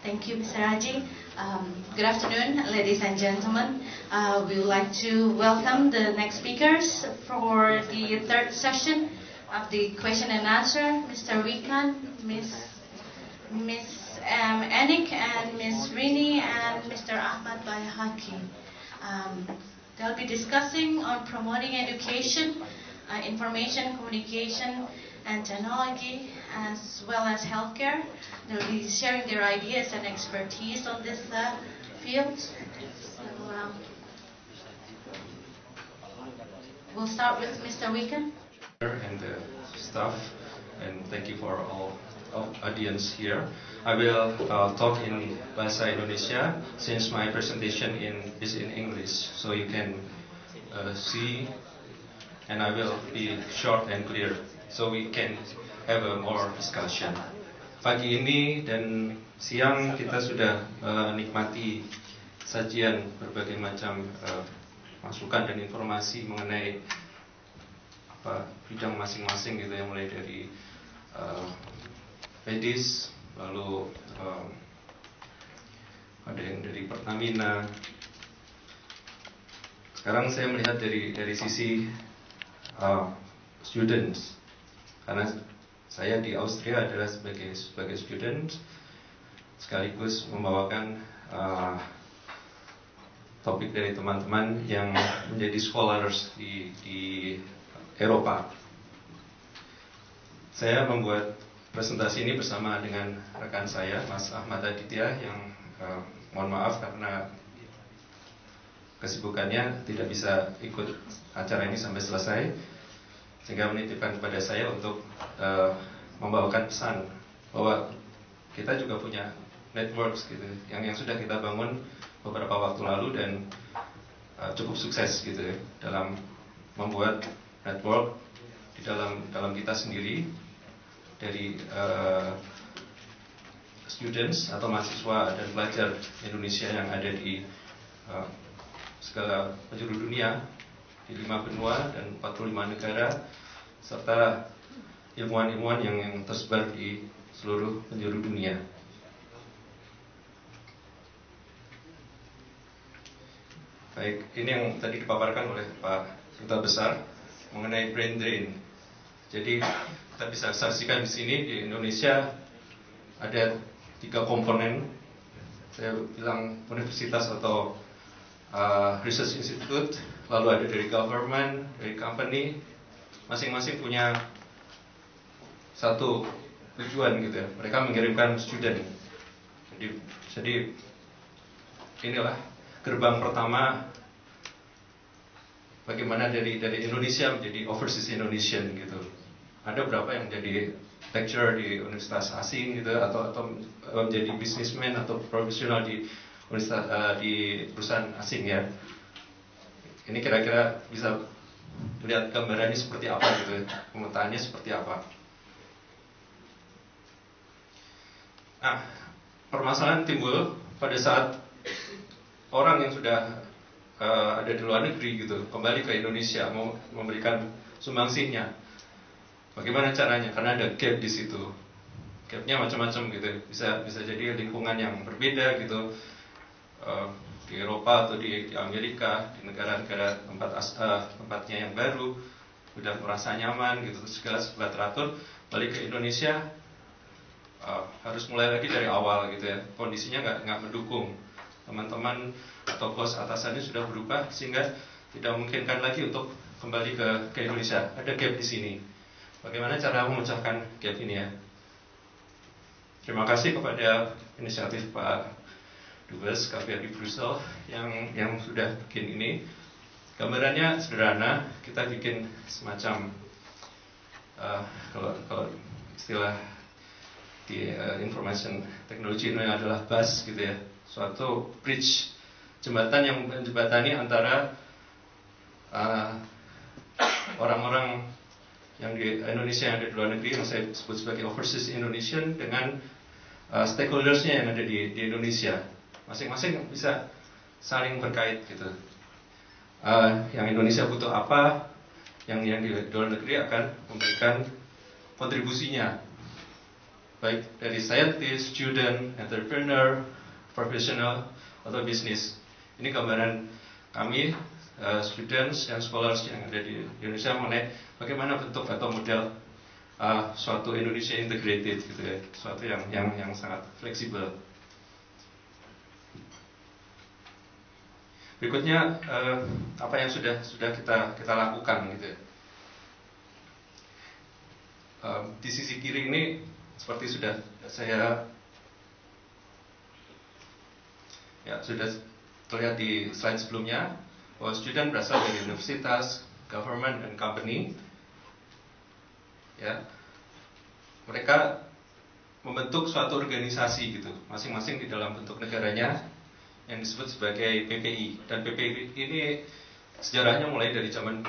Thank you, Mr. Raji. Good afternoon, ladies and gentlemen. We would like to welcome the next speakers for the third session of the question and answer. Mr. Wikan, Miss Anik, and Miss Rini, and Mr. Ahmad Bayhaki. They'll be discussing on promoting education, information, communication, and technology, as well as healthcare. They'll be sharing their ideas and expertise on this field. So, we'll start with Mr. Wikan. And the staff, and thank you for all audience here. I will talk in Bahasa Indonesia since my presentation is in English, so you can see, and I will be short and clear, so we can have a more discussion. Pagi ini dan siang kita sudah nikmati sajian berbagai macam masukan dan informasi mengenai bidang masing-masing gitu ya, mulai dari medis, lalu ada yang dari Pertamina. Sekarang saya melihat dari sisi students, karena saya di Austria adalah sebagai student sekaligus membawakan topik dari teman-teman yang menjadi scholars di Eropa. Saya membuat presentasi ini bersama dengan rekan saya, Mas Ahmad Aditya, yang mohon maaf karena kesibukannya tidak bisa ikut acara ini sampai selesai, sehingga menitipkan kepada saya untuk membawakan pesan bahwa kita juga punya networks gitu, yang sudah kita bangun beberapa waktu lalu dan cukup sukses gitu ya, dalam membuat network di dalam kita sendiri dari students atau mahasiswa dan pelajar Indonesia yang ada di segala penjuru dunia, di 5 benua dan 45 negara, serta ilmuwan-ilmuwan yang tersebar di seluruh penjuru dunia. Baik, ini yang tadi dipaparkan oleh Pak Duta Besar mengenai brain drain. Jadi kita bisa saksikan di sini di Indonesia ada 3 komponen. Saya bilang universitas atau research institute, lalu ada dari government, dari company. Masing-masing punya satu tujuan gitu ya. Mereka mengirimkan student. Jadi inilah gerbang pertama bagaimana dari Indonesia menjadi overseas Indonesian gitu. Ada berapa yang menjadi lecturer di universitas asing gitu, atau menjadi businessman atau profesional di universitas di perusahaan asing ya. Ini kira-kira bisa lihat gambarannya seperti apa gitu, pemetaannya seperti apa. Nah, permasalahan timbul pada saat orang yang sudah ada di luar negeri gitu kembali ke Indonesia mau memberikan sumbangsihnya. Bagaimana caranya? Karena ada gap di situ. Gapnya macam-macam gitu. Bisa jadi lingkungan yang berbeda gitu, di Eropa atau di Amerika, di negara-negara tempatnya yang baru, udah merasa nyaman gitu, segala teratur. Balik ke Indonesia harus mulai lagi dari awal gitu ya. Kondisinya nggak mendukung. Teman-teman atau bos atasannya sudah berubah sehingga tidak memungkinkan lagi untuk kembali ke Indonesia. Ada gap di sini. Bagaimana cara memecahkan gap ini ya? Terima kasih kepada inisiatif Pak Dubes KBRI Brussel yang sudah bikin ini. Gambarannya sederhana. Kita bikin semacam kalau istilah di information technology ini adalah bus gitu ya, suatu bridge, jembatan yang menjembatani antara orang-orang yang di Indonesia yang ada di luar negeri, yang saya sebut sebagai overseas Indonesian, dengan stakeholdersnya yang ada di Indonesia. Masing-masing bisa saling berkait gitu. Yang Indonesia butuh apa, yang di luar negeri akan memberikan kontribusinya. baik dari scientist, student, entrepreneur, professional, atau bisnis. Ini gambaran kami, students dan scholars yang ada di Indonesia mengenai bagaimana bentuk atau model suatu Indonesia integrated gitu ya, suatu yang sangat fleksibel. Berikutnya apa yang sudah kita lakukan gitu ya. Di sisi kiri ini seperti sudah saya sudah terlihat di slide sebelumnya, bahwa student berasal dari universitas, government, dan company. Ya, mereka membentuk suatu organisasi gitu, masing-masing di dalam bentuk negaranya yang disebut sebagai PPI. Dan PPI ini sejarahnya mulai dari zaman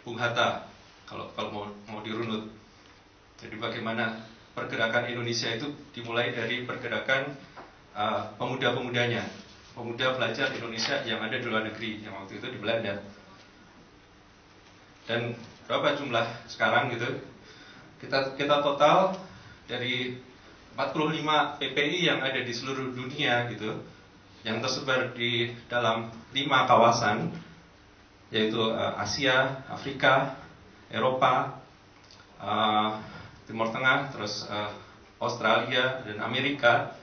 Bung Hatta, kalau mau dirunut. Jadi bagaimana pergerakan Indonesia itu dimulai dari pergerakan pemuda-pemudanya, pemuda pelajar Indonesia yang ada di luar negeri, yang waktu itu di Belanda. Dan berapa jumlah sekarang gitu? Kita total dari 45 PPI yang ada di seluruh dunia gitu, yang tersebar di dalam 5 kawasan, yaitu Asia, Afrika, Eropa, Timur Tengah, terus Australia dan Amerika.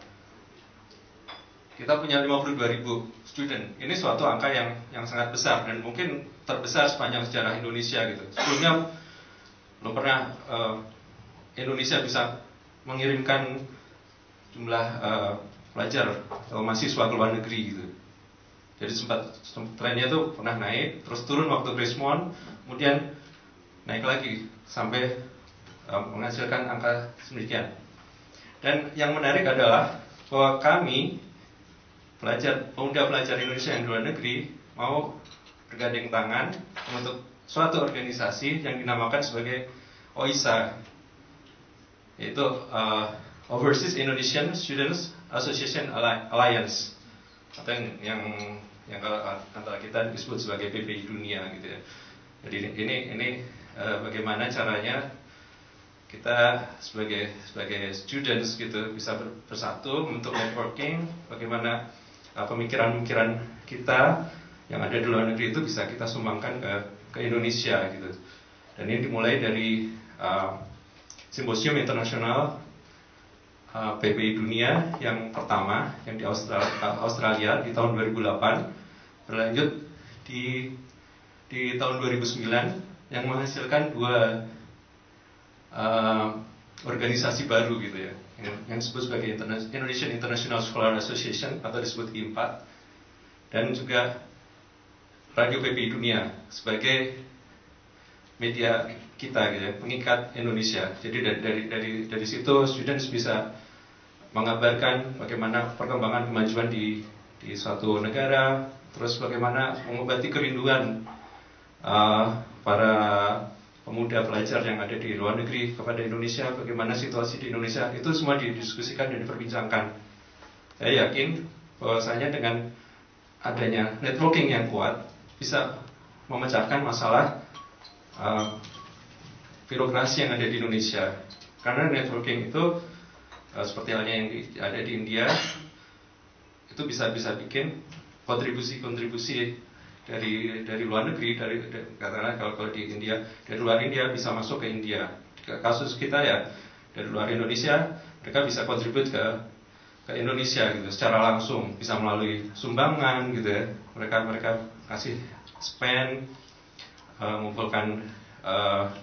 Kita punya 52.000 student. Ini suatu angka yang sangat besar dan mungkin terbesar sepanjang sejarah Indonesia gitu. Sebelumnya belum pernah Indonesia bisa mengirimkan jumlah pelajar atau mahasiswa ke luar negeri gitu. Jadi sempat trennya tuh pernah naik, terus turun waktu Krismon, kemudian naik lagi sampai menghasilkan angka sedemikian. Dan yang menarik adalah bahwa kami pemuda pelajar Indonesia yang di luar negeri mau bergandeng tangan untuk suatu organisasi yang dinamakan sebagai OISA, yaitu Overseas Indonesian Students Association Alliance, atau yang antara kita disebut sebagai PPI dunia gitu ya. Jadi ini bagaimana caranya kita sebagai students gitu bisa bersatu untuk networking, bagaimana pemikiran-pemikiran kita yang ada di luar negeri itu bisa kita sumbangkan ke Indonesia gitu. Dan ini dimulai dari simposium internasional PPI dunia yang pertama yang di Australia di tahun 2008, berlanjut di tahun 2009 yang menghasilkan 2 organisasi baru gitu ya, yang disebut sebagai Indonesian International Scholar Association atau disebut I4, dan juga Radio PPI Dunia sebagai media kita gitu ya, pengikat Indonesia. Jadi dari situ students bisa mengabarkan bagaimana perkembangan kemajuan di suatu negara, terus bagaimana mengobati kerinduan para pemuda pelajar yang ada di luar negeri kepada Indonesia, bagaimana situasi di Indonesia, itu semua didiskusikan dan diperbincangkan. Saya yakin bahwasanya dengan adanya networking yang kuat bisa memecahkan masalah birokrasi yang ada di Indonesia. Karena networking itu seperti halnya yang ada di India, itu bisa bikin kontribusi dari luar negeri, katakanlah kalau di India, dari luar India bisa masuk ke India. Kasus kita ya dari luar Indonesia, mereka bisa kontribut ke Indonesia gitu secara langsung, bisa melalui sumbangan gitu ya. Mereka kasih spend, mengumpulkan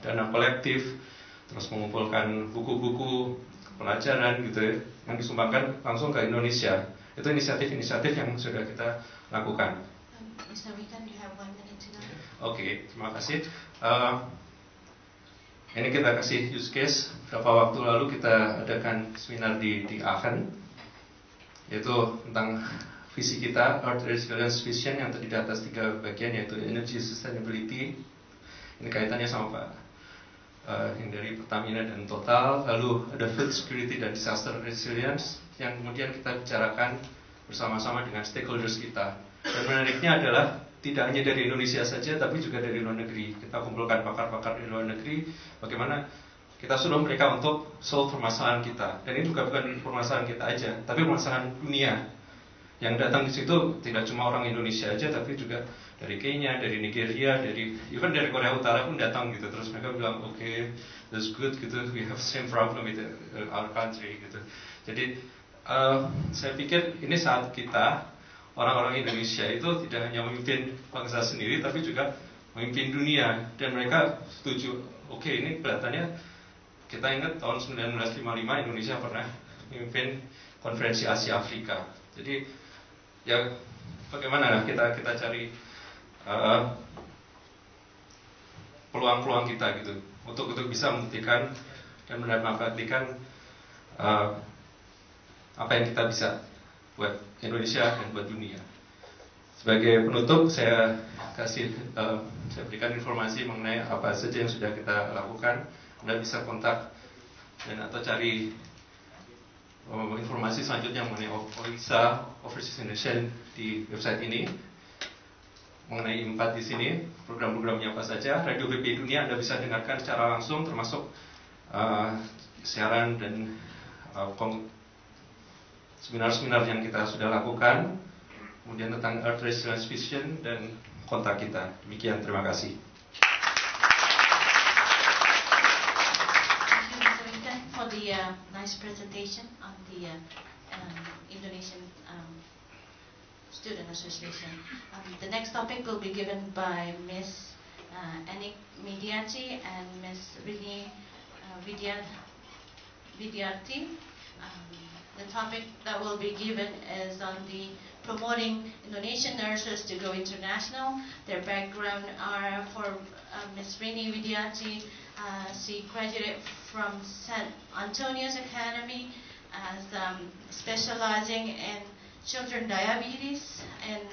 dana kolektif, terus mengumpulkan buku-buku pelajaran gitu ya, yang disumbangkan langsung ke Indonesia. Itu inisiatif-inisiatif yang sudah kita lakukan. Mr. Wikan, you have 1 minute to go. Oke, terima kasih. Ini kita kasih use case. Beberapa waktu lalu kita adakan seminar di Aachen, yaitu tentang visi kita, Earth Resilience Vision, yang terdiri atas 3 bagian, yaitu Energy Sustainability. Ini kaitannya sama Pak yang dari Pertamina dan Total. Lalu ada Food Security dan Disaster Resilience, yang kemudian kita bicarakan bersama-sama dengan stakeholders kita. Dan menariknya adalah tidak hanya dari Indonesia saja, tapi juga dari luar negeri. Kita kumpulkan pakar-pakar di luar negeri, bagaimana kita suruh mereka untuk solve permasalahan kita. Dan ini bukan permasalahan kita aja, tapi permasalahan dunia. Yang datang di situ tidak cuma orang Indonesia aja, tapi juga dari Kenya, dari Nigeria, even dari Korea Utara pun datang gitu. Terus mereka bilang, okay, that's good gitu, we have same problem with our country gitu. Jadi saya pikir ini saat kita orang-orang Indonesia itu tidak hanya memimpin bangsa sendiri, tapi juga memimpin dunia. Dan mereka setuju, oke, ini kelihatannya kita ingat tahun 1955 Indonesia pernah memimpin konferensi Asia Afrika. Jadi ya bagaimana kita cari peluang-peluang kita gitu untuk bisa membuktikan dan mendapatkan apa yang kita bisa buat Indonesia dan buat dunia. Sebagai penutup saya berikan informasi mengenai apa saja yang sudah kita lakukan. Anda bisa kontak dan atau cari informasi selanjutnya mengenai OISA, Overseas Indonesian di website ini. Mengenai IMPAD di sini, program-programnya apa saja. Radio BPI Dunia Anda bisa dengarkan secara langsung, termasuk siaran dan seminar-seminar yang kita sudah lakukan. Kemudian tentang Earth Resilience Vision dan kontak kita. Demikian, terima kasih. For the nice presentation on the Indonesian Student Association. The next topic will be given by Ms. Anik Mediati and Ms. Rini Vidyarti. The topic that will be given is on the promoting Indonesian nurses to go international. Their background are for Ms. Rini Vidyarti. She graduated from St. Antonius Academy as specializing in children diabetes and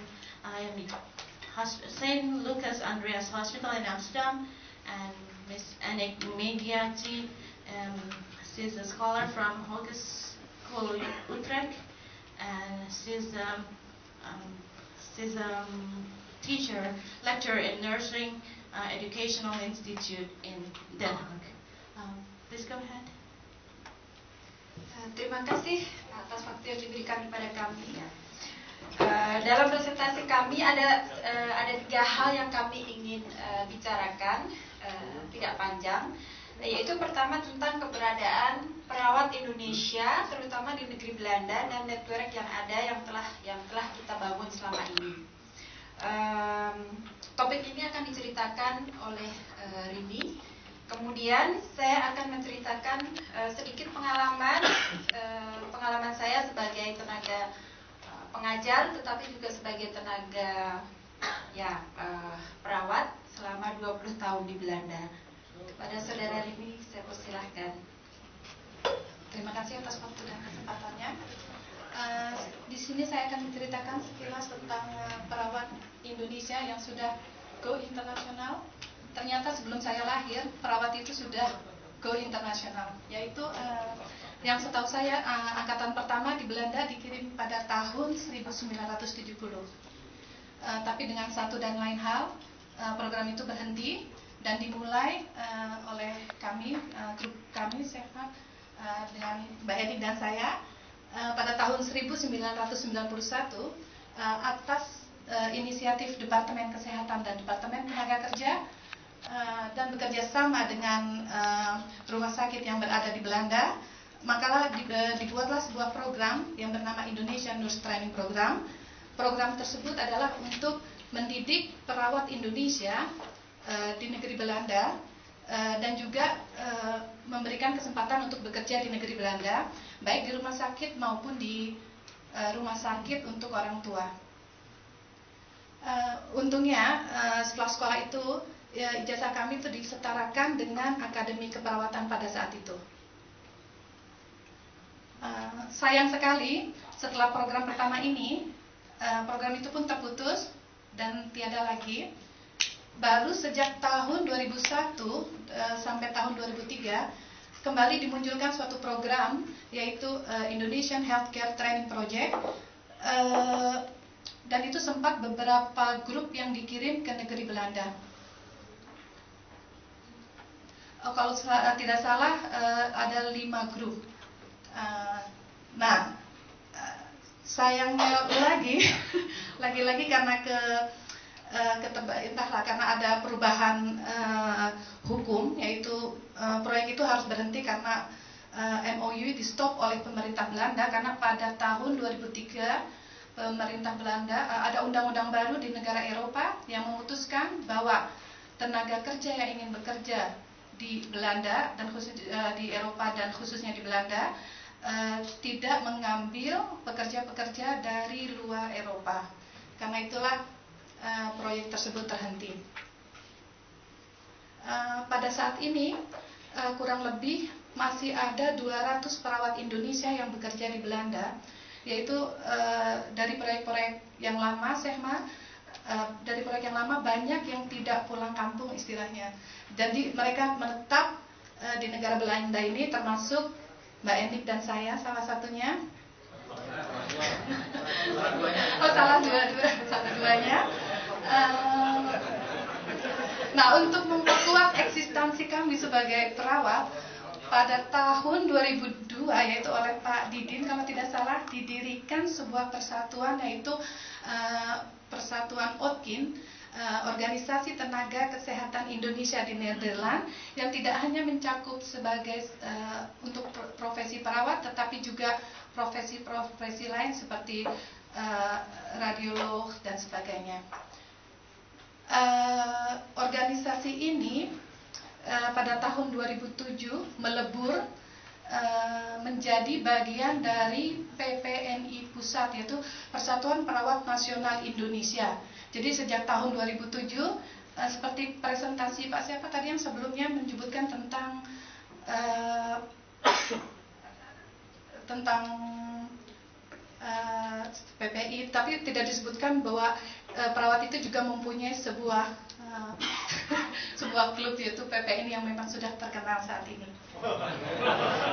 St. Lucas Andreas Hospital in Amsterdam. And Ms. Anik Mediati, she's a scholar from Hogeschool Utrecht, and she's a teacher, lecturer in nursing educational institute in Den Haag. Please go ahead. Terima kasih atas waktu yang diberikan kepada kami. Dalam presentasi kami ada 3 hal yang kami ingin bicarakan, tidak panjang, yaitu pertama tentang keberadaan perawat Indonesia, terutama di negeri Belanda, dan network yang ada yang telah kita bangun selama ini. Topik ini akan diceritakan oleh Rini. Kemudian saya akan menceritakan sedikit pengalaman saya sebagai tenaga pengajar, tetapi juga sebagai tenaga perawat selama 20 tahun di Belanda. Kepada saudara Rini saya persilahkan. Terima kasih atas waktu dan kesempatannya. Di sini saya akan menceritakan sekilas tentang perawat Indonesia yang sudah go internasional. Ternyata sebelum saya lahir, perawat itu sudah go internasional. Yaitu yang setahu saya angkatan pertama di Belanda dikirim pada tahun 1970. Tapi dengan satu dan lain hal, program itu berhenti dan dimulai oleh kami, grup kami, Sefa, dengan Mbak Edik dan saya, pada tahun 1991 atas inisiatif Departemen Kesehatan dan Departemen Tenaga Kerja dan bekerja sama dengan rumah sakit yang berada di Belanda, maka dibuatlah sebuah program yang bernama Indonesian Nurse Training Program. Program tersebut adalah untuk mendidik perawat Indonesia di negeri Belanda dan juga memberikan kesempatan untuk bekerja di negeri Belanda, baik di rumah sakit maupun di rumah sakit untuk orang tua. Untungnya setelah sekolah itu ijazah kami itu disetarakan dengan akademi keperawatan pada saat itu. Sayang sekali setelah program pertama ini, program itu pun terputus dan tiada lagi. Baru sejak tahun 2001 sampai tahun 2003 kembali dimunculkan suatu program, yaitu Indonesian Healthcare Training Project, dan itu sempat beberapa grup yang dikirim ke negeri Belanda. kalau tidak salah ada 5 grup. Nah, sayangnya lagi-lagi karena entahlah karena ada perubahan hukum, yaitu proyek itu harus berhenti karena MOU di stop oleh pemerintah Belanda karena pada tahun 2003 pemerintah Belanda ada undang-undang baru di negara Eropa yang memutuskan bahwa tenaga kerja yang ingin bekerja di Belanda dan khusus di Eropa dan khususnya di Belanda tidak mengambil pekerja-pekerja dari luar Eropa. Karena itulah proyek tersebut terhenti. Pada saat ini kurang lebih masih ada 200 perawat Indonesia yang bekerja di Belanda, yaitu dari proyek-proyek yang lama, dari proyek yang lama banyak yang tidak pulang kampung istilahnya. Jadi mereka menetap di negara Belanda ini, termasuk Mbak Endik dan saya salah satunya. Salah dua-duanya. Nah, untuk memperkuat eksistensi kami sebagai perawat, pada tahun 2002 yaitu oleh Pak Didin kalau tidak salah didirikan sebuah persatuan, yaitu Persatuan OTKIN, Organisasi Tenaga Kesehatan Indonesia di Nederland, yang tidak hanya mencakup sebagai untuk profesi perawat, tetapi juga profesi-profesi lain seperti radiolog dan sebagainya. Organisasi ini pada tahun 2007 melebur menjadi bagian dari PPNI Pusat, yaitu Persatuan Perawat Nasional Indonesia. Jadi sejak tahun 2007, seperti presentasi Pak siapa tadi yang sebelumnya menyebutkan tentang PPI, tapi tidak disebutkan bahwa perawat itu juga mempunyai sebuah klub, yaitu PPI yang memang sudah terkenal saat ini.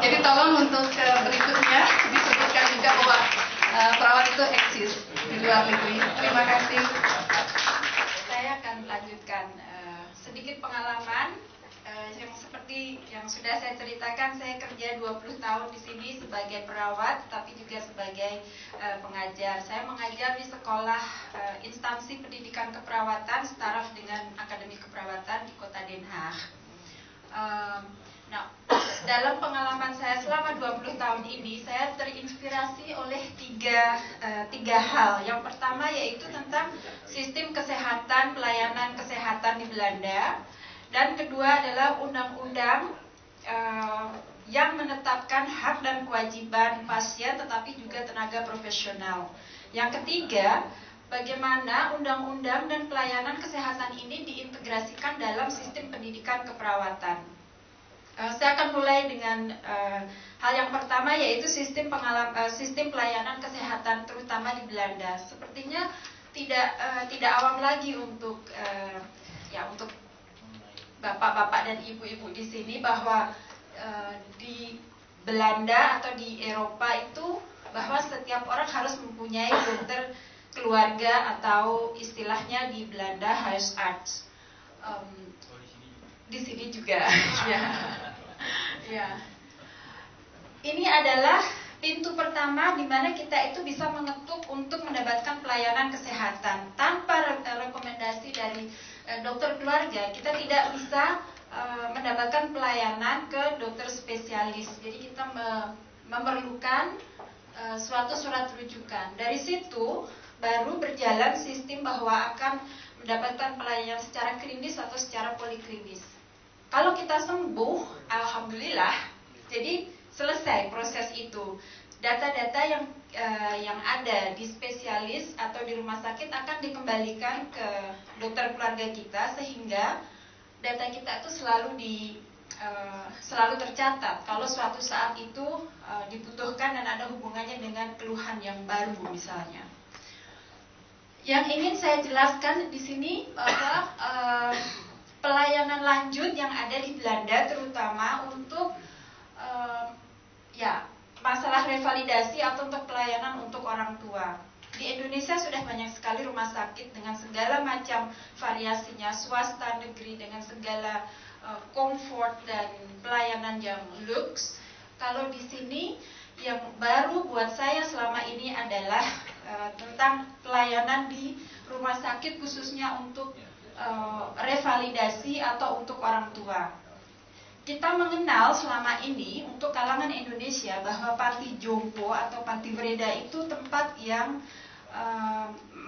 Jadi tolong untuk berikutnya disebutkan juga bahwa perawat itu eksis di luar negeri. Terima kasih. Saya akan lanjutkan sedikit pengalaman yang seperti yang sudah saya ceritakan. Saya kerja 20 tahun di sini sebagai perawat, tapi juga sebagai pengajar. Saya mengajar di sekolah instansi pendidikan keperawatan setaraf dengan Akademi Keperawatan di Kota Den Haag. Nah, dalam pengalaman saya selama 20 tahun ini, saya terinspirasi oleh tiga hal. Yang pertama yaitu tentang sistem kesehatan, pelayanan kesehatan di Belanda. Dan kedua adalah undang-undang yang menetapkan hak dan kewajiban pasien tetapi juga tenaga profesional. Yang ketiga, bagaimana undang-undang dan pelayanan kesehatan ini diintegrasikan dalam sistem pendidikan keperawatan. Saya akan mulai dengan hal yang pertama, yaitu sistem pelayanan kesehatan terutama di Belanda. Sepertinya tidak awam lagi untuk bapak-bapak dan ibu-ibu di sini bahwa di Belanda atau di Eropa itu bahwa setiap orang harus mempunyai dokter keluarga atau istilahnya di Belanda huisarts. Di sini juga. Ya. Ini adalah pintu pertama di mana kita itu bisa mengetuk untuk mendapatkan pelayanan kesehatan. Tanpa rekomendasi dari dokter keluarga, kita tidak bisa mendapatkan pelayanan ke dokter spesialis. Jadi kita memerlukan suatu surat rujukan. Dari situ baru berjalan sistem bahwa akan mendapatkan pelayanan secara klinis atau secara poliklinis. Kalau kita sembuh, alhamdulillah, jadi selesai proses itu. Data-data yang ada di spesialis atau di rumah sakit akan dikembalikan ke dokter keluarga kita, sehingga data kita itu selalu tercatat kalau suatu saat itu dibutuhkan dan ada hubungannya dengan keluhan yang baru misalnya. Yang ingin saya jelaskan di sini bahwa pelayanan lanjut yang ada di Belanda terutama untuk masalah revalidasi atau untuk pelayanan untuk orang tua. Di Indonesia sudah banyak sekali rumah sakit dengan segala macam variasinya, swasta, negeri, dengan segala comfort dan pelayanan yang luxe. Kalau di sini yang baru buat saya selama ini adalah tentang pelayanan di rumah sakit khususnya untuk revalidasi atau untuk orang tua. Kita mengenal selama ini untuk kalangan Indonesia bahwa panti jompo atau panti breda itu tempat yang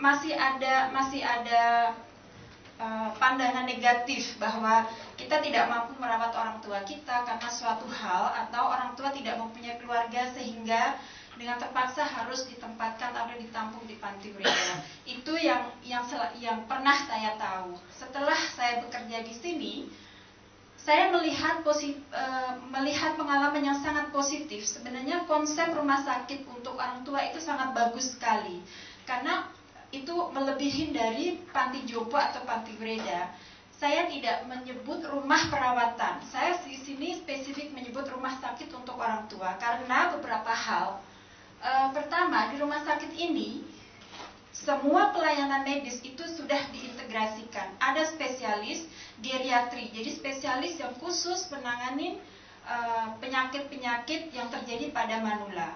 masih ada pandangan negatif bahwa kita tidak mampu merawat orang tua kita karena suatu hal, atau orang tua tidak mempunyai keluarga sehingga dengan terpaksa harus ditempatkan atau ditampung di panti breda. Itu yang pernah saya tahu. Setelah saya bekerja di sini, saya melihat pengalaman yang sangat positif. Sebenarnya konsep rumah sakit untuk orang tua itu sangat bagus sekali, karena itu melebihi dari panti jompo atau panti breda. Saya tidak menyebut rumah perawatan. Saya di sini spesifik menyebut rumah sakit untuk orang tua karena beberapa hal. Pertama, di rumah sakit ini semua pelayanan medis itu sudah diintegrasikan. Ada spesialis geriatri, jadi spesialis yang khusus menangani penyakit-penyakit yang terjadi pada manula.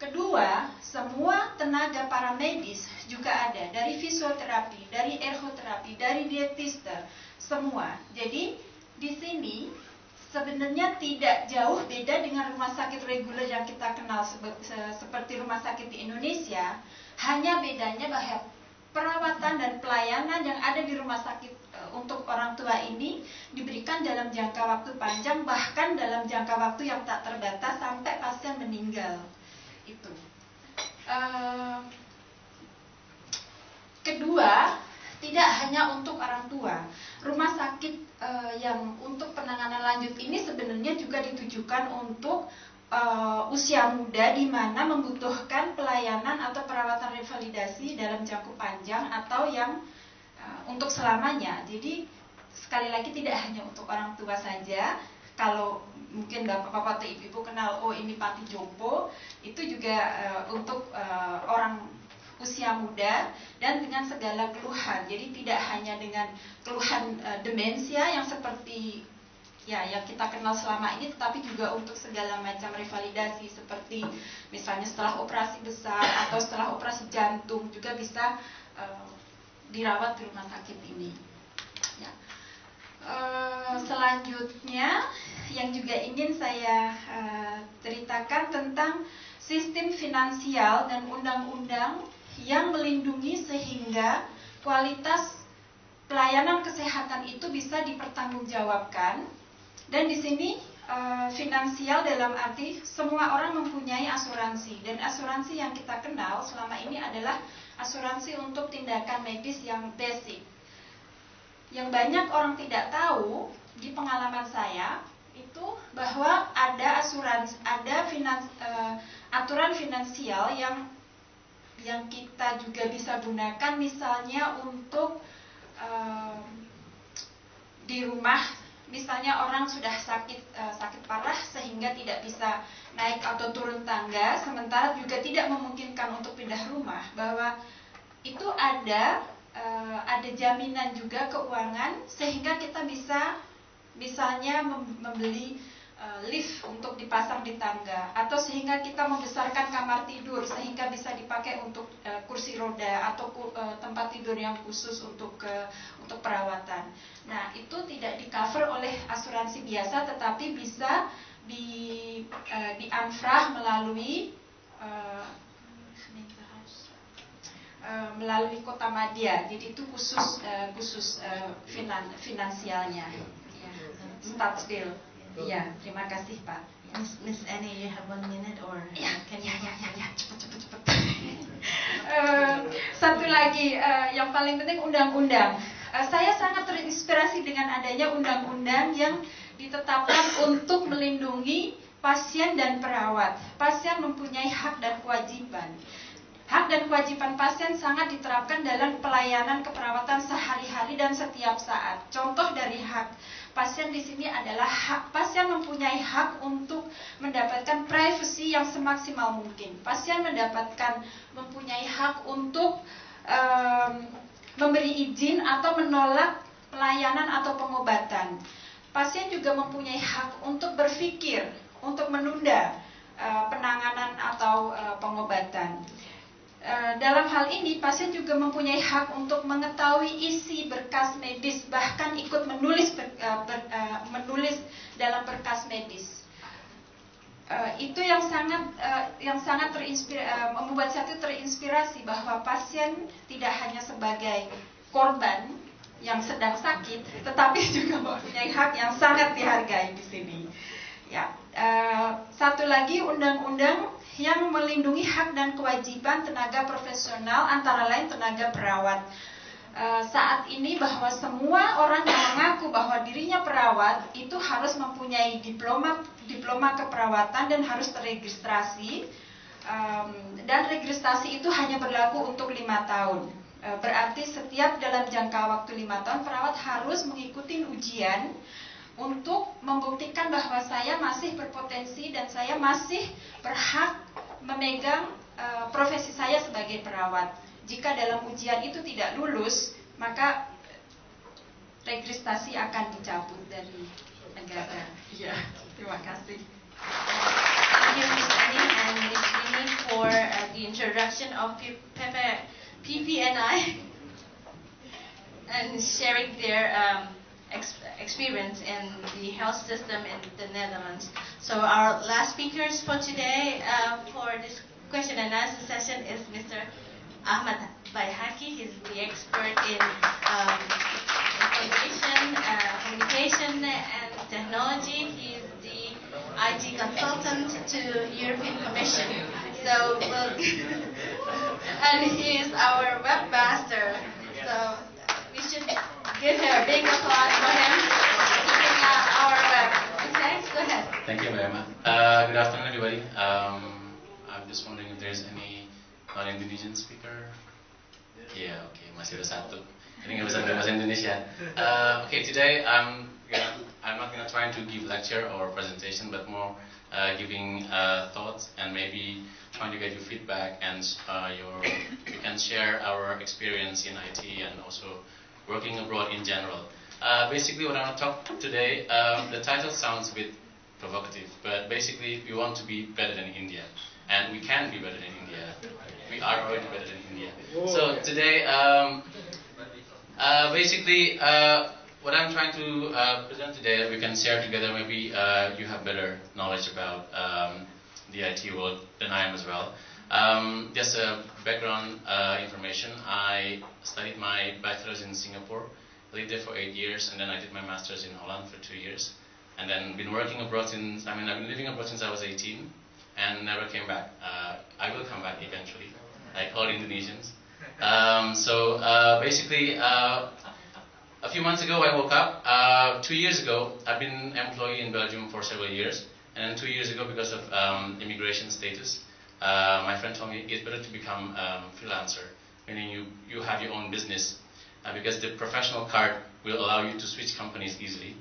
Kedua, semua tenaga paramedis juga ada, dari fisioterapi, dari ergoterapi, dari dietista, semua. Jadi di sini sebenarnya tidak jauh beda dengan rumah sakit reguler yang kita kenal seperti rumah sakit di Indonesia. Hanya bedanya bahwa perawatan dan pelayanan yang ada di rumah sakit untuk orang tua ini diberikan dalam jangka waktu panjang, bahkan dalam jangka waktu yang tak terbatas sampai pasien meninggal. Itu. Kedua, tidak hanya untuk orang tua. Rumah sakit yang untuk penanganan lanjut ini sebenarnya juga ditujukan untuk usia muda di mana membutuhkan pelayanan atau perawatan revalidasi dalam jangka panjang atau yang untuk selamanya. Jadi sekali lagi tidak hanya untuk orang tua saja. Kalau mungkin bapak-bapak atau ibu-ibu kenal, oh ini panti jompo, itu juga untuk orang usia muda dan dengan segala keluhan. Jadi tidak hanya dengan keluhan demensia yang seperti yang kita kenal selama ini, tetapi juga untuk segala macam revalidasi seperti misalnya setelah operasi besar atau setelah operasi jantung juga bisa dirawat di rumah sakit ini. Ya. Selanjutnya yang juga ingin saya ceritakan tentang sistem finansial dan undang-undang yang melindungi sehingga kualitas pelayanan kesehatan itu bisa dipertanggungjawabkan. Dan di sini finansial dalam arti semua orang mempunyai asuransi, dan asuransi yang kita kenal selama ini adalah asuransi untuk tindakan medis yang basic. Yang banyak orang tidak tahu di pengalaman saya itu bahwa ada asuransi, ada aturan finansial yang kita juga bisa gunakan, misalnya untuk di rumah, misalnya orang sudah sakit parah sehingga tidak bisa naik atau turun tangga, sementara juga tidak memungkinkan untuk pindah rumah, bahwa itu ada jaminan juga keuangan sehingga kita bisa misalnya membeli lift untuk dipasang di tangga, atau sehingga kita membesarkan kamar tidur sehingga bisa dipakai untuk kursi roda atau tempat tidur yang khusus untuk perawatan. Nah, itu tidak di-cover oleh asuransi biasa, tetapi bisa di-anfrah melalui Kota Madya. Jadi itu khusus finansialnya. Ya, Stadsdale. Iya, terima kasih Pak. Miss Annie, you have 1 minute or Ya, can you? Cepet. Satu lagi yang paling penting undang-undang. Saya sangat terinspirasi dengan adanya undang-undang yang ditetapkan untuk melindungi pasien dan perawat. Pasien mempunyai hak dan kewajiban. Hak dan kewajiban pasien sangat diterapkan dalam pelayanan keperawatan sehari-hari dan setiap saat. Contoh dari hak pasien di sini adalah pasien mempunyai hak untuk mendapatkan privasi yang semaksimal mungkin. Pasien mempunyai hak untuk memberi izin atau menolak pelayanan atau pengobatan. pasien juga mempunyai hak untuk berpikir, untuk menunda penanganan atau pengobatan. Dalam hal ini, pasien juga mempunyai hak untuk mengetahui isi berkas medis, bahkan ikut menulis dalam berkas medis. Itu yang sangat membuat saya terinspirasi bahwa pasien tidak hanya sebagai korban yang sedang sakit, tetapi juga mempunyai hak yang sangat dihargai di sini. Ya, satu lagi undang-undang yang melindungi hak dan kewajiban tenaga profesional, antara lain tenaga perawat. Saat ini bahwa semua orang yang mengaku bahwa dirinya perawat itu harus mempunyai diploma keperawatan dan harus terregistrasi, dan registrasi itu hanya berlaku untuk 5 tahun. Berarti setiap dalam jangka waktu 5 tahun perawat harus mengikuti ujian untuk membuktikan bahwa saya masih berpotensi dan saya masih berhak memegang profesi saya sebagai perawat. Jika dalam ujian itu tidak lulus, maka registrasi akan dicabut dari negara. Ya, terima kasih. Thank you, Ms. Annie and Ms. Rini, for the introduction of PPNI and sharing their experience in the health system in the Netherlands. So our last speakers for today for this question and answer session is Mr. Ahmad Baihaqi. He's the expert in information, communication and technology. He's the IT consultant to European Commission. So, and he is our webmaster. So we should give a big applause for him keeping our web. Okay, go ahead. Thank you, Mbak. Good afternoon, everybody. I'm just wondering if there's any non-Indonesian speaker. Yeah, okay, masih ada satu. Ini nggak bisa bahasa Indonesia. Okay, today I'm not gonna try to give lecture or presentation, but more giving thoughts and maybe trying to get your feedback and we can share our experience in IT and also working abroad in general. Basically, what I want to talk today, the title sounds a bit provocative, but basically we want to be better than India, and we can be better than India. We are already better than India. So today, basically, what I'm trying to present today, we can share together. Maybe you have better knowledge about the IT world than I am as well. Just a background information. I studied my bachelor's in Singapore, lived there for 8 years, and then I did my master's in Holland for 2 years, and then been working abroad since. I've been living abroad since I was 18, and never came back. I will come back eventually, like all Indonesians. Basically, a few months ago I woke up. 2 years ago, I've been employee in Belgium for several years, and then 2 years ago, because of immigration status, my friend told me it's better to become freelancer, meaning you have your own business, because the professional card will allow you to switch companies easily,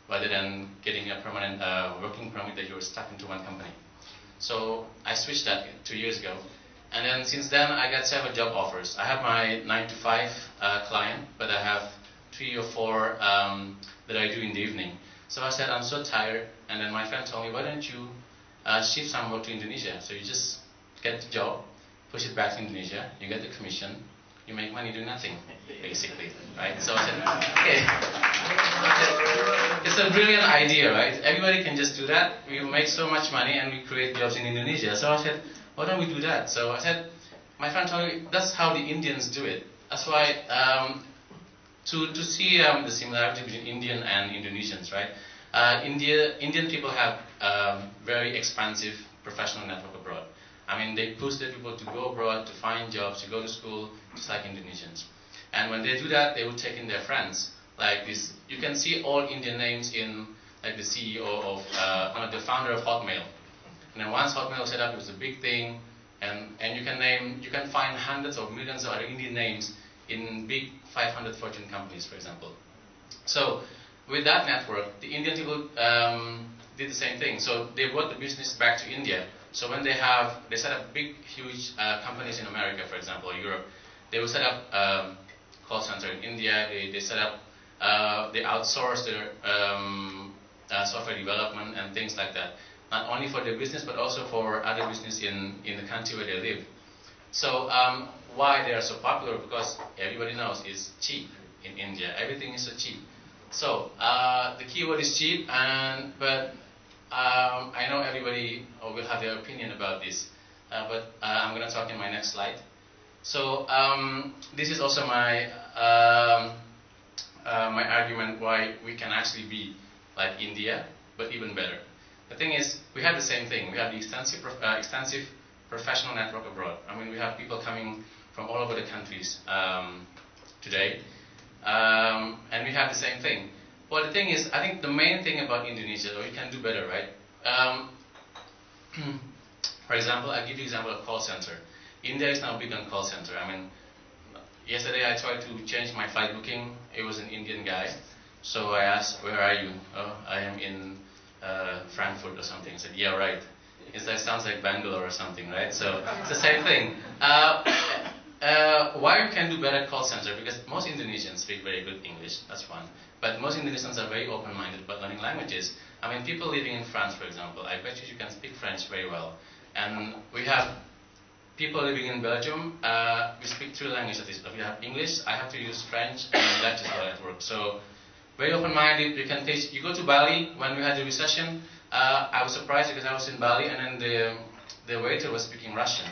rather than getting a permanent working permit that you're stuck into one company. So I switched that 2 years ago, and then since then I got several job offers. I have my 9-to-5 client, but I have 3 or 4 that I do in the evening. So I said, I'm so tired, and then my friend told me, why don't you shift some work to Indonesia? So you just get the job, push it back to Indonesia, you get the commission, you make money doing nothing, basically, right? So I said, okay, it's a brilliant idea, right? Everybody can just do that. We make so much money and we create jobs in Indonesia. So I said, why don't we do that? So I said, my friend told me, that's how the Indians do it. That's why, to see the similarity between Indian and Indonesians, right? Indian people have very expansive professional network abroad. I mean, they push their people to go abroad, to find jobs, to go to school, just like Indonesians. And when they do that, they will take in their friends. Like this, you can see all Indian names in, like the CEO of, the founder of Hotmail. And then once Hotmail was set up, it was a big thing. And you can find hundreds of millions of other Indian names in big 500 Fortune companies, for example. So with that network, the Indian people did the same thing. So they brought the business back to India. So when they set up big, huge companies in America, for example, or Europe, they will set up call center in India. They set up they outsource their software development and things like that. Not only for their business, but also for other business in the country where they live. So why they are so popular? Because everybody knows it's cheap in India. Everything is so cheap. So the keyword is cheap, but I know everybody will have their opinion about this. But I'm going to talk in my next slide. So this is also my my argument why we can actually be like India, but even better. The thing is, we have the same thing. We have the extensive professional network abroad. I mean, we have people coming from all over the countries today, and we have the same thing. Well, the thing is, I think the main thing about Indonesia, though, we can do better, right? For example, I'll give you an example of call center. India is now big on call center. I mean, yesterday I tried to change my flight booking. It was an Indian guy. So I asked, where are you? Oh, I am in Frankfurt or something. He said, yeah, right. That sounds like Bangalore or something, right? So it's the same thing. Why we can do better call center? Because most Indonesians speak very good English, that's one. But most Indonesians are very open-minded about learning languages. I mean, people living in France, for example, I bet you can speak French very well. And we have people living in Belgium, we speak 3 languages at least. We have English, I have to use French, and Dutch as well at work. So very open-minded, we can teach. You go to Bali, when we had the recession, I was surprised because I was in Bali and then the waiter was speaking Russian.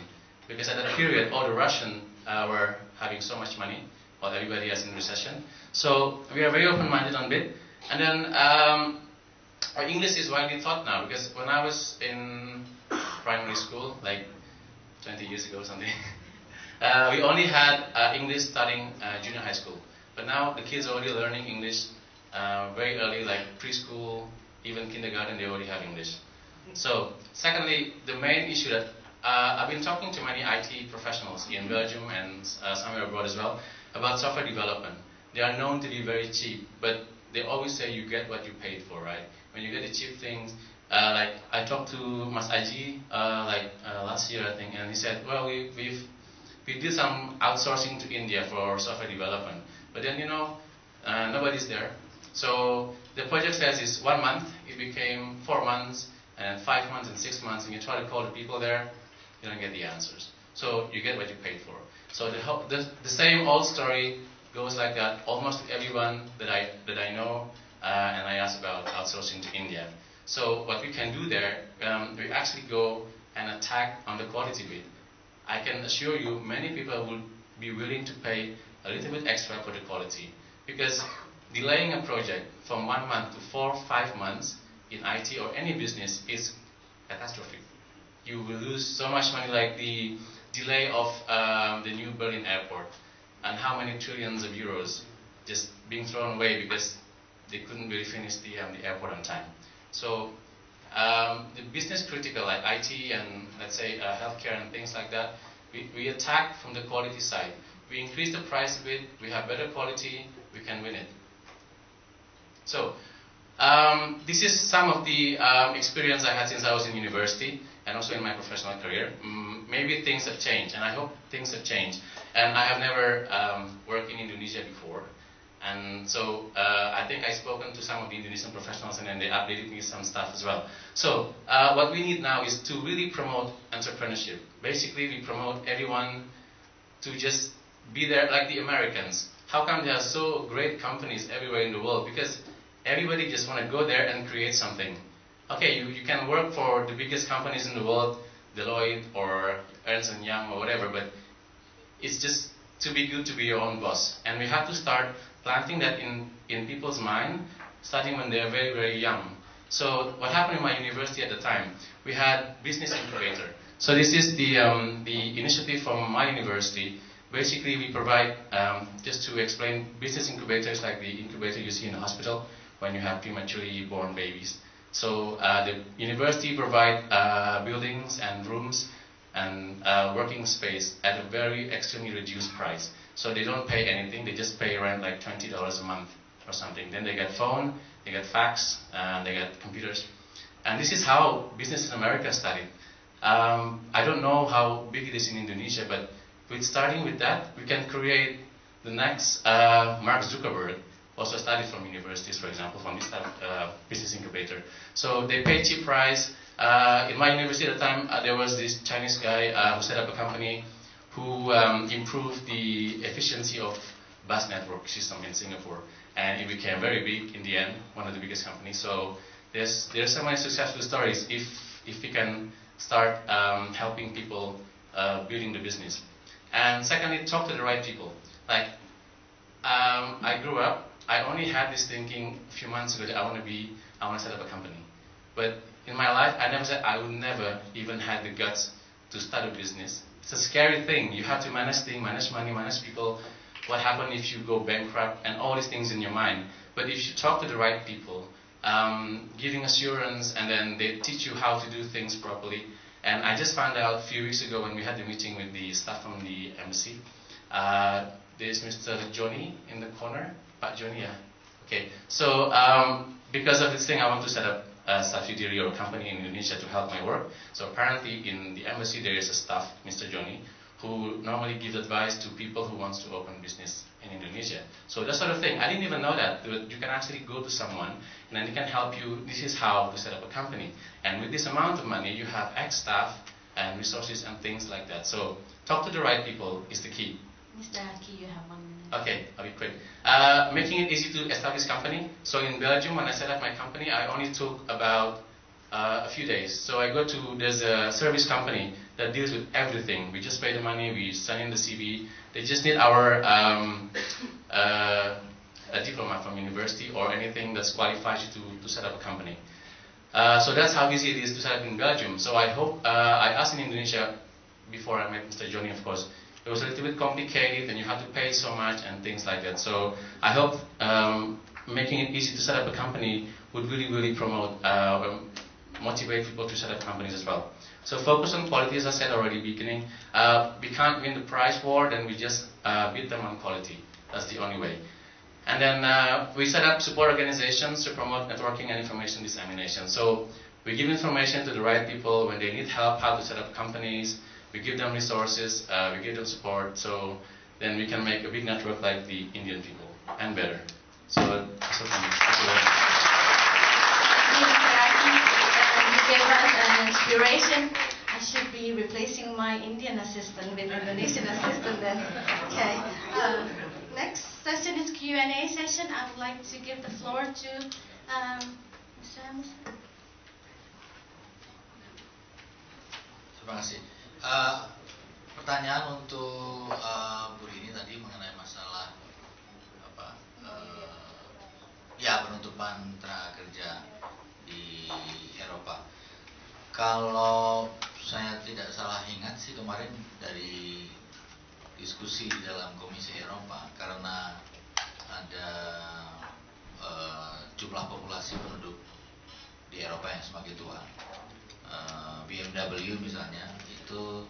Because at that period, all the Russian were having so much money, while everybody is in recession. So we are very open-minded on it. And then our English is widely taught now, because when I was in primary school, like 20 years ago or something, we only had English starting junior high school. But now the kids are already learning English very early, like preschool, even kindergarten, they already have English. So, secondly, the main issue that I've been talking to many IT professionals in Belgium and somewhere abroad as well about software development. They are known to be very cheap, but they always say you get what you paid for, right? When you get the cheap things, like I talked to Mas Aji last year, I think, and he said, well, we did some outsourcing to India for software development, but then nobody's there. So the project says it's 1 month, it became 4 months, and 5 months and 6 months, and you try to call the people there, you don't get the answers. So you get what you paid for. So the same old story goes like that almost to everyone that I know, and I ask about outsourcing to India. So what we can do there, we actually go and attack on the quality bit. I can assure you many people will be willing to pay a little bit extra for the quality, because delaying a project from 1 month to 4 or 5 months in IT or any business is catastrophic. You will lose so much money, like the delay of the new Berlin airport, and how many trillions of euros just being thrown away because they couldn't really finish the airport on time. So the business critical, like IT and let's say healthcare and things like that, we attack from the quality side. We increase the price a bit, we have better quality, we can win it. So this is some of the experience I had since I was in university and also in my professional career. Maybe things have changed, and I hope things have changed. And I have never worked in Indonesia before. And so I think I've spoken to some of the Indonesian professionals, and then they updated me some stuff as well. So what we need now is to really promote entrepreneurship. Basically, we promote everyone to just be there like the Americans. How come there are so great companies everywhere in the world? Because everybody just want to go there and create something. Okay, you can work for the biggest companies in the world, Deloitte or Ernst & Young or whatever, but it's just too be good to be your own boss. And we have to start planting that in people's mind, starting when they're very, very young. So what happened in my university at the time, we had business incubator. So this is the initiative from my university. Basically, we provide, just to explain, business incubators like the incubator you see in the hospital when you have prematurely born babies. So the university provide buildings and rooms and working space at a very extremely reduced price. So they don't pay anything, they just pay rent like $20 a month or something. Then they get phone, they get fax, and they get computers. And this is how business in America started. I don't know how big it is in Indonesia, but with starting with that, we can create the next Mark Zuckerberg also studied from universities, for example, from this business incubator. So they pay cheap price. In my university at the time, there was this Chinese guy who set up a company who improved the efficiency of bus network system in Singapore, and it became very big in the end, one of the biggest companies. So there's so many successful stories if we can start helping people building the business. And secondly, talk to the right people. Like I grew up, I only had this thinking a few months ago that I want to set up a company. But in my life, I never said I would never even had the guts to start a business. It's a scary thing. You have to manage things, manage money, manage people. What happens if you go bankrupt, and all these things in your mind. But if you talk to the right people, giving assurance, and then they teach you how to do things properly. And I just found out a few weeks ago when we had the meeting with the staff from the embassy. There's Mr. Johnny in the corner. Pak Johnny, yeah. Okay. So because of this thing, I want to set up a subsidiary or a company in Indonesia to help my work. So apparently in the embassy there is a staff, Mr. Johnny, who normally gives advice to people who wants to open business in Indonesia. So that sort of thing, I didn't even know that. You can actually go to someone and then they can help you. This is how to set up a company. And with this amount of money, you have X staff and resources and things like that. So talk to the right people is the key. Mr. Aki, you have 1 minute. Okay, I'll be quick. Making it easy to establish company. So in Belgium, when I set up my company, I only took about a few days. So I go to, there's a service company that deals with everything. We just pay the money, we send in the CV. They just need our a diploma from university or anything that qualifies you to set up a company. So that's how easy it is to set up in Belgium. So I hope, I asked in Indonesia, before I met Mr. Johnny, of course, it was a little bit complicated and you have to pay so much and things like that. So I hope making it easy to set up a company would really promote, motivate people to set up companies as well. So focus on quality, as I said already beginning. We can't win the price war, then we just beat them on quality. That's the only way. And then we set up support organizations to promote networking and information dissemination. So we give information to the right people when they need help, how to set up companies. We give them resources, we give them support, so then we can make a big network like the Indian people, and better. So that's what thank you very much. You gave us an inspiration. I should be replacing my Indian assistant with Indonesian assistant then. Okay. Next session is Q&A session. I would like to give the floor to Mr. Emerson. Terima kasih. Pertanyaan untuk Bu Rini tadi mengenai masalah penutupan tenaga kerja di Eropa. Kalau saya tidak salah ingat sih kemarin dari diskusi di dalam Komisi Eropa, karena ada jumlah populasi penduduk di Eropa yang semakin tua. BMW misalnya itu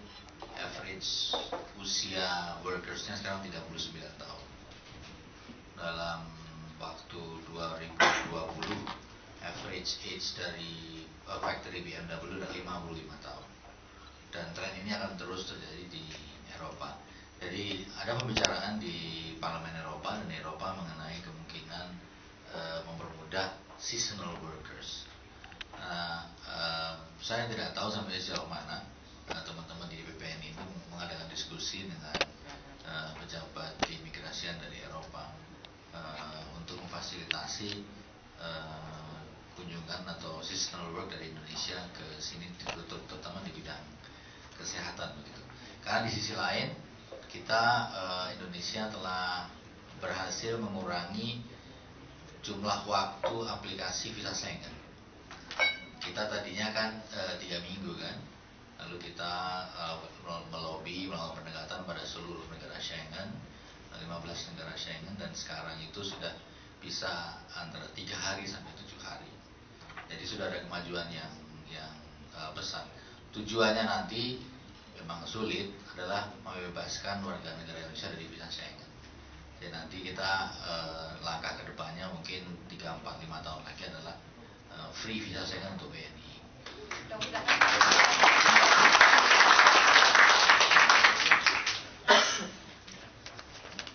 average usia workersnya sekarang 39 tahun. Dalam waktu 2020 average age dari factory BMW adalah 55 tahun. Dan tren ini akan terus terjadi di Eropa. Jadi ada pembicaraan di Parlemen Eropa dan Eropa mengenai kemungkinan mempermudah seasonal workers. Saya tidak tahu sampai sejauh mana teman-teman di BPN ini mengadakan diskusi dengan pejabat keimigrasian dari Eropa untuk memfasilitasi kunjungan atau seasonal work dari Indonesia ke sini, terutama di bidang kesehatan begitu. Karena di sisi lain kita Indonesia telah berhasil mengurangi jumlah waktu aplikasi visa Schengen. Kita tadinya kan 3 minggu kan, lalu kita melobi, melakukan pendekatan pada seluruh negara Schengen, 15 negara Schengen, dan sekarang itu sudah bisa antara 3 hari sampai 7 hari. Jadi sudah ada kemajuan yang besar. Tujuannya nanti memang sulit adalah membebaskan warga negara Indonesia dari visa Schengen. Jadi nanti kita langkah kedepannya mungkin 3, 4, 5 tahun lagi adalah free visa Schengen untuk BNI.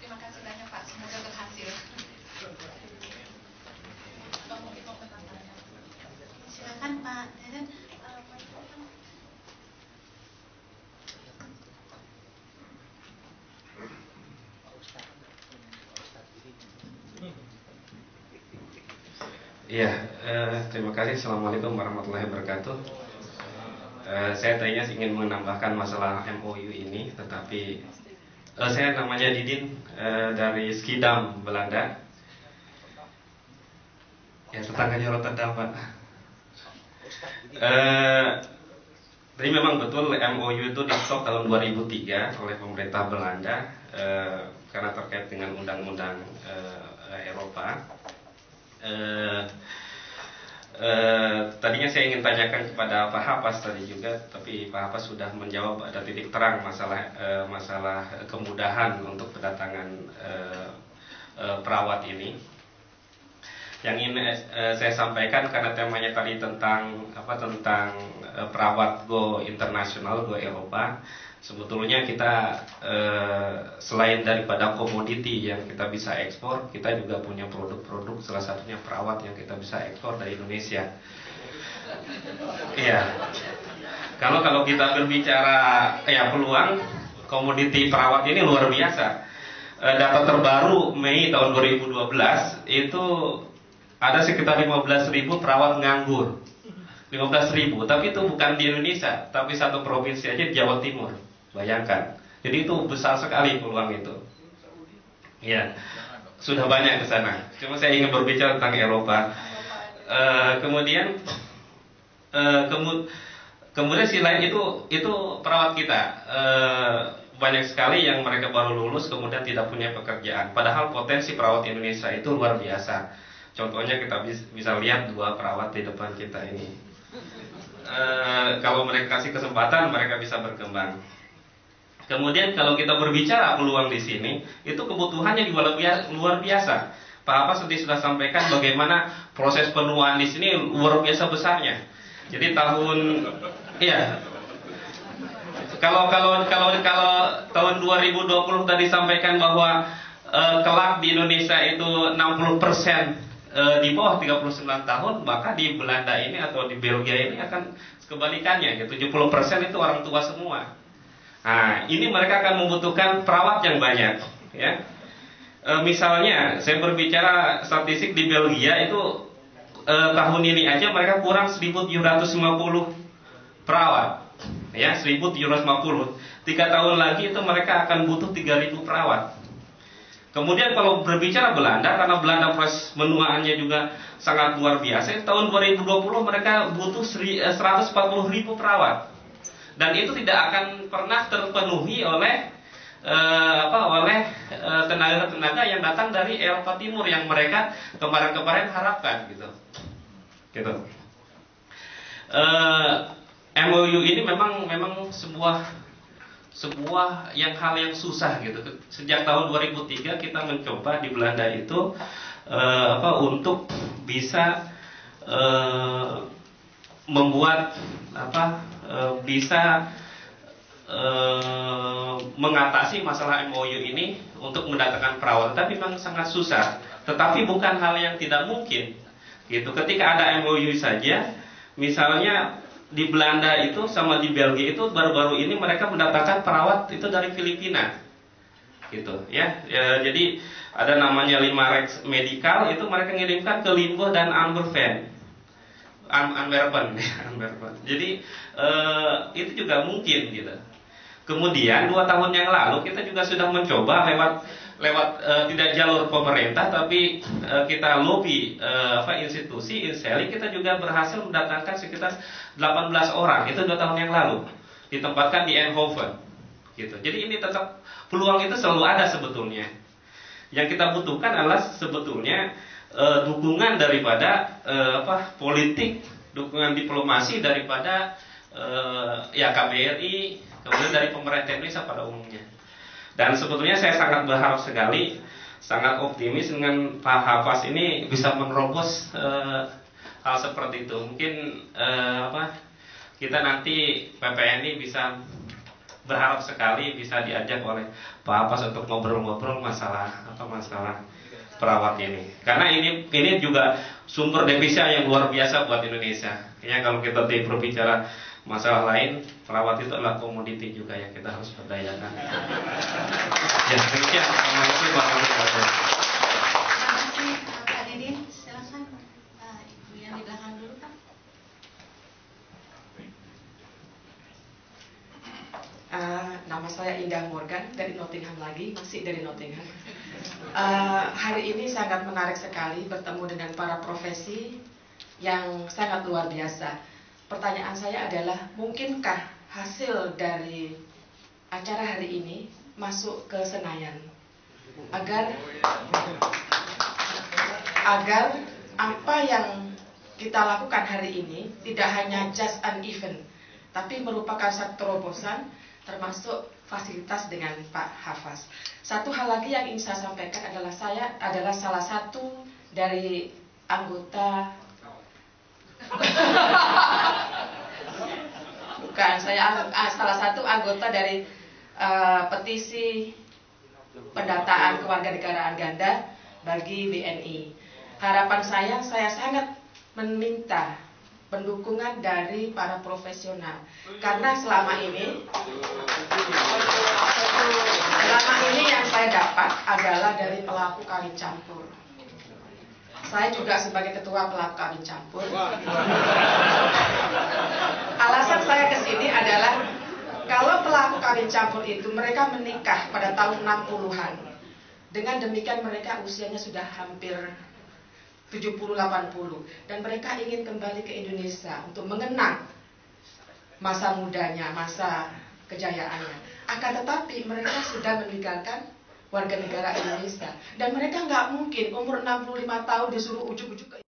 Terima kasih banyak Pak, semoga berhasil. Iya, terima kasih. Assalamualaikum warahmatullahi wabarakatuh. Saya tadinya ingin menambahkan masalah MOU ini, tetapi saya namanya Didin dari Schiedam, Belanda. Ya, tetangganya Rotterdam, Pak. Jadi memang betul MOU itu di-stop tahun 2003 oleh pemerintah Belanda karena terkait dengan undang-undang Eropa. Tadinya saya ingin tanyakan kepada Pak Hafaz tadi juga, tapi Pak Hafaz sudah menjawab ada titik terang masalah kemudahan untuk kedatangan perawat ini. Yang ingin saya sampaikan karena temanya tadi tentang perawat go internasional, go Eropa. Sebetulnya kita selain daripada komoditi yang kita bisa ekspor, kita juga punya produk-produk, salah satunya perawat yang kita bisa ekspor dari Indonesia. Iya. Kalau kita berbicara peluang komoditi perawat ini luar biasa. Data terbaru Mei tahun 2012 itu ada sekitar 15.000 perawat nganggur. 15.000, tapi itu bukan di Indonesia, tapi satu provinsi aja di Jawa Timur. Bayangkan. Jadi itu besar sekali peluang itu. Ya, sudah banyak ke sana. Cuma saya ingin berbicara tentang Eropa. Kemudian si lain itu perawat kita. Banyak sekali yang mereka baru lulus kemudian tidak punya pekerjaan. Padahal potensi perawat Indonesia itu luar biasa. Contohnya kita bisa lihat 2 perawat di depan kita ini. Kalau mereka kasih kesempatan, mereka bisa berkembang. Kemudian kalau kita berbicara peluang di sini, itu kebutuhannya juga luar biasa. Pak Hafaz sudah sampaikan bagaimana proses penuaan di sini luar biasa besarnya. Jadi kalau tahun 2020 tadi sampaikan bahwa kelak di Indonesia itu 60% di bawah 39 tahun, maka di Belanda ini atau di Belgia ini akan kebalikannya, 70% itu orang tua semua. Nah, ini mereka akan membutuhkan perawat yang banyak, ya. Misalnya, saya berbicara statistik di Belgia itu tahun ini aja mereka kurang 1.750 perawat, ya, 1.750. 3 tahun lagi itu mereka akan butuh 3.000 perawat. Kemudian kalau berbicara Belanda, karena Belanda proses menuaannya juga sangat luar biasa, tahun 2020 mereka butuh 140.000 perawat. Dan itu tidak akan pernah terpenuhi oleh tenaga-tenaga yang datang dari Eropa Timur yang mereka kemarin-kemarin harapkan gitu. MOU ini memang sebuah hal yang susah gitu. Sejak tahun 2003 kita mencoba di Belanda itu untuk bisa membuat mengatasi masalah MOU ini untuk mendatangkan perawat, tapi memang sangat susah. Tetapi bukan hal yang tidak mungkin gitu. Ketika ada MOU saja, misalnya di Belanda itu sama di Belgia itu baru-baru ini mereka mendatangkan perawat itu dari Filipina, gitu ya. Jadi ada namanya Limarex Medical, itu mereka ngirimkan ke Limburg dan Antwerpen. Jadi itu juga mungkin gitu. Kemudian 2 tahun yang lalu kita juga sudah mencoba lewat tidak jalur pemerintah, tapi kita lobby institusi Inseli, kita juga berhasil mendatangkan sekitar 18 orang itu 2 tahun yang lalu, ditempatkan di Eindhoven gitu. Jadi ini tetap peluang itu selalu ada sebetulnya. Yang kita butuhkan adalah sebetulnya dukungan daripada politik, dukungan diplomasi daripada KBRI, kemudian dari pemerintah Indonesia pada umumnya. Dan sebetulnya saya sangat berharap sekali, sangat optimis dengan Pak Hafaz ini bisa menerobos hal seperti itu. Mungkin kita nanti PPNI bisa berharap sekali bisa diajak oleh Pak Hafaz untuk ngobrol-ngobrol masalah perawat ini. Karena ini juga sumber devisa yang luar biasa buat Indonesia. Ya, kalau kita berbicara masalah lain, perawat itu adalah komoditi juga yang kita harus berdayakan. Ya, demikian. Assalamualaikum warahmatullahi wabarakatuh. Terima kasih Pak Didin. Silakan saya Indah Morgan dari Nottingham lagi, masih dari Nottingham. Hari ini sangat menarik sekali bertemu dengan para profesi yang sangat luar biasa. Pertanyaan saya adalah, mungkinkah hasil dari acara hari ini masuk ke Senayan agar apa yang kita lakukan hari ini tidak hanya just an event, tapi merupakan satu terobosan, termasuk fasilitas dengan Pak Hafaz. Satu hal lagi yang ingin saya sampaikan adalah saya adalah salah satu dari anggota salah satu anggota dari petisi pendataan kewarganegaraan ganda bagi WNI. Harapan saya sangat meminta pendukungan dari para profesional, karena selama ini yang saya dapat adalah dari pelaku kawin campur. Saya juga sebagai ketua pelaku kawin campur. Alasan saya kesini adalah kalau pelaku kawin campur itu mereka menikah pada tahun 60-an. Dengan demikian mereka usianya sudah hampir 70-80 dan mereka ingin kembali ke Indonesia untuk mengenang masa mudanya, masa kejayaannya. Akan tetapi mereka sudah meninggalkan warga negara Indonesia dan mereka nggak mungkin umur 65 tahun disuruh ujuk-ujuk ke